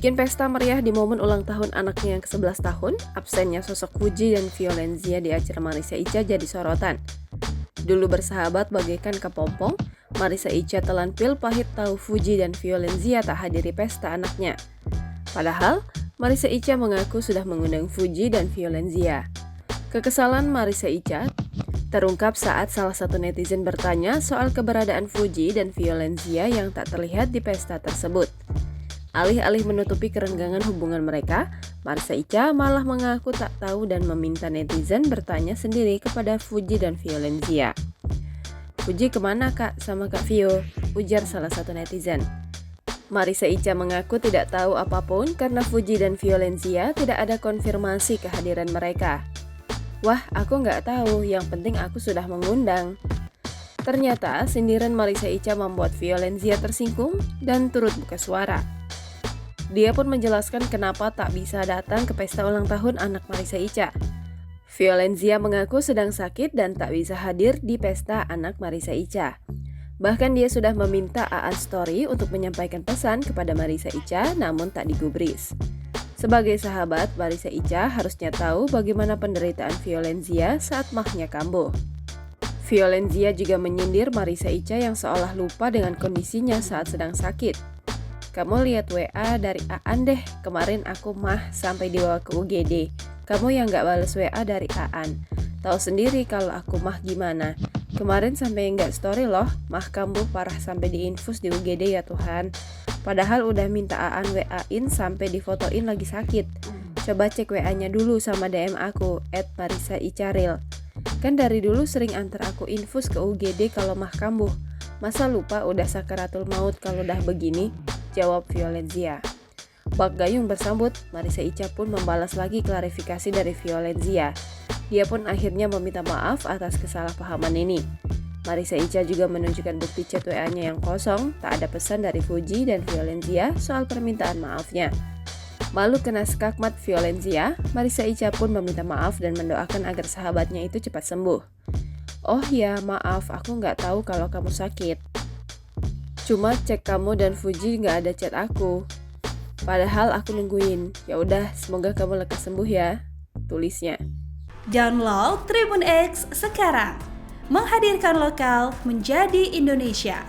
Bikin pesta meriah di momen ulang tahun anaknya yang ke-11 tahun, absennya sosok Fuji dan Violenzia di acara Marissa Ica jadi sorotan. Dulu bersahabat bagaikan kepompong, Marissa Ica telan pil pahit tahu Fuji dan Violenzia tak hadiri pesta anaknya. Padahal, Marissa Ica mengaku sudah mengundang Fuji dan Violenzia. Kekesalan Marissa Ica terungkap saat salah satu netizen bertanya soal keberadaan Fuji dan Violenzia yang tak terlihat di pesta tersebut. Alih-alih menutupi kerenggangan hubungan mereka, Marissa Ica malah mengaku tak tahu dan meminta netizen bertanya sendiri kepada Fuji dan Violenzia. "Fuji kemana kak sama kak Vio?" ujar salah satu netizen. Marissa Ica mengaku tidak tahu apapun karena Fuji dan Violenzia tidak ada konfirmasi kehadiran mereka. "Wah, aku nggak tahu, yang penting aku sudah mengundang." Ternyata sindiran Marissa Ica membuat Violenzia tersinggung dan turut buka suara. Dia pun menjelaskan kenapa tak bisa datang ke pesta ulang tahun anak Marissa Ica. Violenzia mengaku sedang sakit dan tak bisa hadir di pesta anak Marissa Ica. Bahkan dia sudah meminta Aan Story untuk menyampaikan pesan kepada Marissa Ica namun tak digubris. Sebagai sahabat, Marissa Ica harusnya tahu bagaimana penderitaan Violenzia saat mahnya kambuh. Violenzia juga menyindir Marissa Ica yang seolah lupa dengan kondisinya saat sedang sakit. "Kamu lihat WA dari Aan deh, kemarin aku mah sampai dibawa ke UGD. Kamu yang gak bales WA dari Aan. Tahu sendiri kalau aku mah gimana. Kemarin sampai gak story loh, mah kambuh parah sampai diinfus di UGD ya Tuhan. Padahal udah minta Aan WA-in sampai difotoin lagi sakit. Coba cek WA-nya dulu sama DM aku, @marissaicaril. Kan dari dulu sering antar aku infus ke UGD kalau mah kambuh. Masa lupa udah sakaratul maut kalau udah begini?" jawab Violenzia. Bak Gayung bersambut, Marissa Ica pun membalas lagi klarifikasi dari Violenzia. Dia pun akhirnya meminta maaf atas kesalahpahaman ini. Marissa Ica juga menunjukkan bukti chat WA-nya yang kosong, tak ada pesan dari Fuji dan Violenzia soal permintaan maafnya. Malu kena skakmat Violenzia, Marissa Ica pun meminta maaf dan mendoakan agar sahabatnya itu cepat sembuh. "Oh ya, maaf, aku nggak tahu kalau kamu sakit. Cuma cek kamu dan Fuji nggak ada chat aku. Padahal aku nungguin. Ya udah, semoga kamu lekas sembuh ya," tulisnya. Download Tribun X sekarang. Menghadirkan lokal menjadi Indonesia.